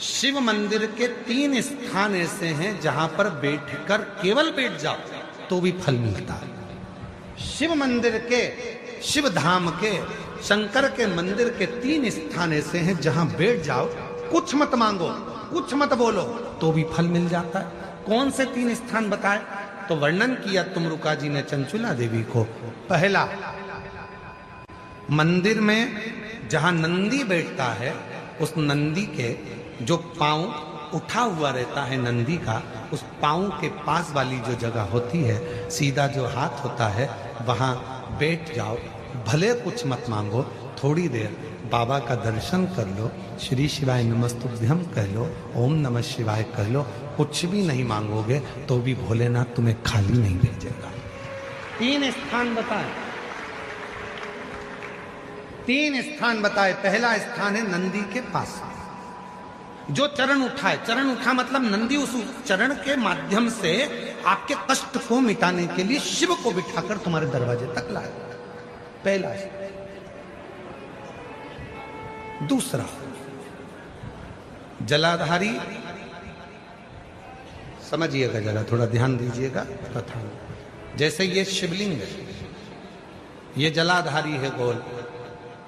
शिव मंदिर के 3 स्थान ऐसे हैं जहां पर बैठकर केवल बैठ जाओ तो भी फल मिलता है। शिव मंदिर के, शिव धाम के, शंकर के मंदिर के 3 स्थान ऐसे हैं जहां बैठ जाओ, कुछ मत मांगो, कुछ मत बोलो तो भी फल मिल जाता है। कौन से 3 स्थान बताए? तो वर्णन किया तुमरुका जी ने चंचुला देवी को। पहला, मंदिर में जहां नंदी बैठता है, उस नंदी के जो पांव उठा हुआ रहता है नंदी का, उस पांव के पास वाली जो जगह होती है, सीधा जो हाथ होता है, वहां बैठ जाओ। भले कुछ मत मांगो, थोड़ी देर बाबा का दर्शन कर लो, श्री शिवाय नमस्तुभ्यं कह लो, ओम नमः शिवाय कह लो। कुछ भी नहीं मांगोगे तो भी भोलेनाथ तुम्हें खाली नहीं भेजेगा। 3 स्थान बताए, 3 स्थान बताए। पहला स्थान है नंदी के पास, जो चरण उठाए। चरण उठा मतलब नंदी उस चरण के माध्यम से आपके कष्ट को मिटाने के लिए शिव को बिठाकर तुम्हारे दरवाजे तक लाए। पहला। दूसरा, जलाधारी, समझिएगा जरा, थोड़ा ध्यान दीजिएगा कथा में। जैसे ये शिवलिंग है, ये जलाधारी है गोल,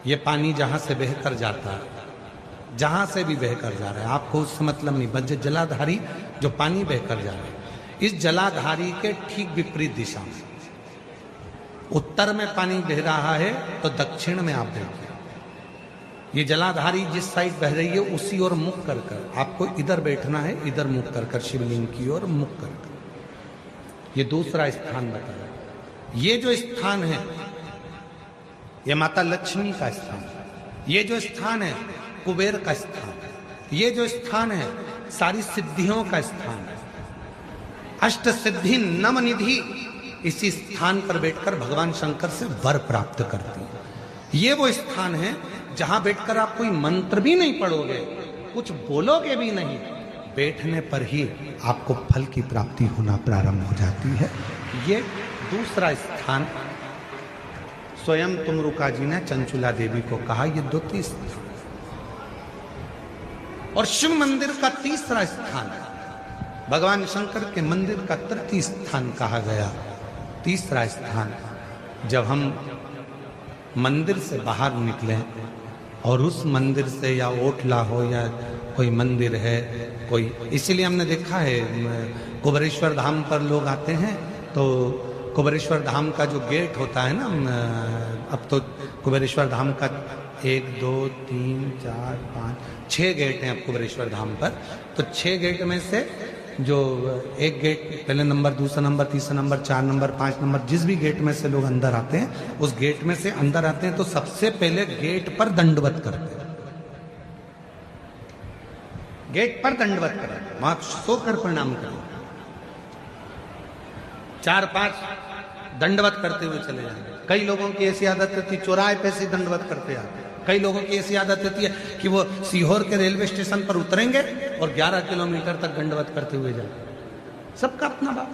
ये पानी जहां से बहकर जाता है, जहां से भी बहकर जा रहा है, आपको उससे मतलब नहीं, बस जलाधारी जो पानी बहकर जा रहा है, इस जलाधारी के ठीक विपरीत दिशा में, उत्तर में पानी बह रहा है तो दक्षिण में आप देखिए, ये जलाधारी जिस साइड बह रही है उसी ओर मुख कर कर आपको इधर बैठना है, इधर मुख कर कर शिवलिंग की ओर मुख कर कर। ये दूसरा स्थान बताया। ये जो स्थान है, ये माता लक्ष्मी का स्थान है। ये जो स्थान है कुबेर का स्थान है। ये जो स्थान है सारी सिद्धियों का स्थान है। अष्ट सिद्धि नवनिधि इसी स्थान पर बैठकर भगवान शंकर से वर प्राप्त करती है। ये वो स्थान है जहां बैठकर आप कोई मंत्र भी नहीं पढ़ोगे, कुछ बोलोगे भी नहीं, बैठने पर ही आपको फल की प्राप्ति होना प्रारंभ हो जाती है। ये दूसरा स्थान स्वयं तुमरुका जी ने चंचुला देवी को कहा। ये 2 स्थान। और शिव मंदिर का तीसरा स्थान, भगवान शंकर के मंदिर का तृतीय स्थान कहा गया। तीसरा स्थान, जब हम मंदिर से बाहर निकले और उस मंदिर से, या ओटला हो या कोई मंदिर है कोई, इसीलिए हमने देखा है कुबेरेश्वर धाम पर लोग आते हैं तो कुबेरेश्वर धाम का जो गेट होता है ना, अब तो कुबेरेश्वर धाम का 1 2 3 4 5 6 गेट हैं अब कुबेरेश्वर धाम पर। तो 6 गेट में से जो एक गेट, पहले नंबर, दूसरा नंबर, तीसरा नंबर, 4 नंबर, 5 नंबर, जिस भी गेट में से लोग अंदर आते हैं, उस गेट में से अंदर आते हैं तो सबसे पहले गेट पर दंडवत करते हैं। गेट पर दंडवत करें, वहां सोकर प्रणाम करें, 4-5 दंडवत करते हुए चले जाएंगे। कई लोगों की ऐसी आदत होती है चौराहे पे से दंडवत करते आते। कई लोगों की ऐसी आदत होती है कि वो सीहोर के रेलवे स्टेशन पर उतरेंगे और 11 किलोमीटर तक दंडवत करते हुए जाएंगे। सबका अपना बात।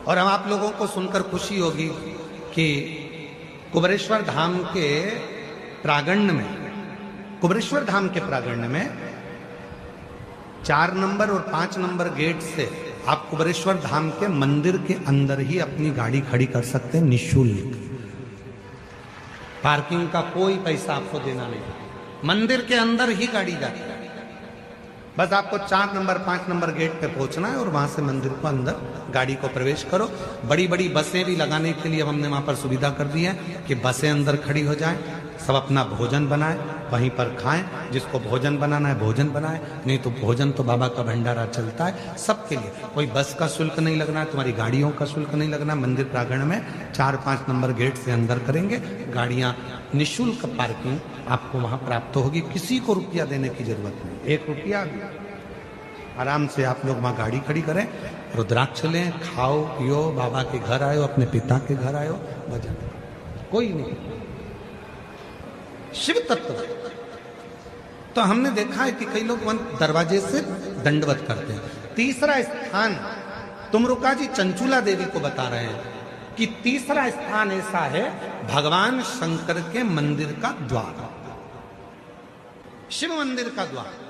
और हम आप लोगों को सुनकर खुशी होगी कि कुबेरेश्वर धाम के प्रांगण में, कुबेरेश्वर धाम के प्रांगण में 4 नंबर और 5 नंबर गेट से आप कुबेरेश्वर धाम के मंदिर के अंदर ही अपनी गाड़ी खड़ी कर सकते हैं निःशुल्क। पार्किंग का कोई पैसा आपको देना नहीं, मंदिर के अंदर ही गाड़ी जाती है। बस आपको 4 नंबर 5 नंबर गेट पे पहुंचना है और वहां से मंदिर को अंदर गाड़ी को प्रवेश करो। बड़ी बड़ी बसें भी लगाने के लिए हमने वहां पर सुविधा कर दी है कि बसें अंदर खड़ी हो जाएं, सब अपना भोजन बनाए, वहीं पर खाएं। जिसको भोजन बनाना है भोजन बनाए, नहीं तो भोजन तो बाबा का भंडारा चलता है सबके लिए। कोई बस का शुल्क नहीं लगना है, तुम्हारी गाड़ियों का शुल्क नहीं लगना। मंदिर प्रांगण में 4-5 नंबर गेट से अंदर करेंगे, गाड़ियां निःशुल्क पार्किंग आपको वहां प्राप्त होगी। किसी को रुपया देने की जरूरत नहीं, 1 रुपया भी। आराम से आप लोग वहां गाड़ी खड़ी करें, रुद्राक्ष लें, खाओ पियो, बाबा के घर आयो, अपने पिता के घर आयो, भजन। कोई नहीं, शिव तत्व। तो हमने देखा है कि कई लोग दरवाजे से दंडवत करते हैं। तीसरा स्थान तुमरुका जी चंचुला देवी को बता रहे हैं कि तीसरा स्थान ऐसा है भगवान शंकर के मंदिर का द्वार, शिव मंदिर का द्वार।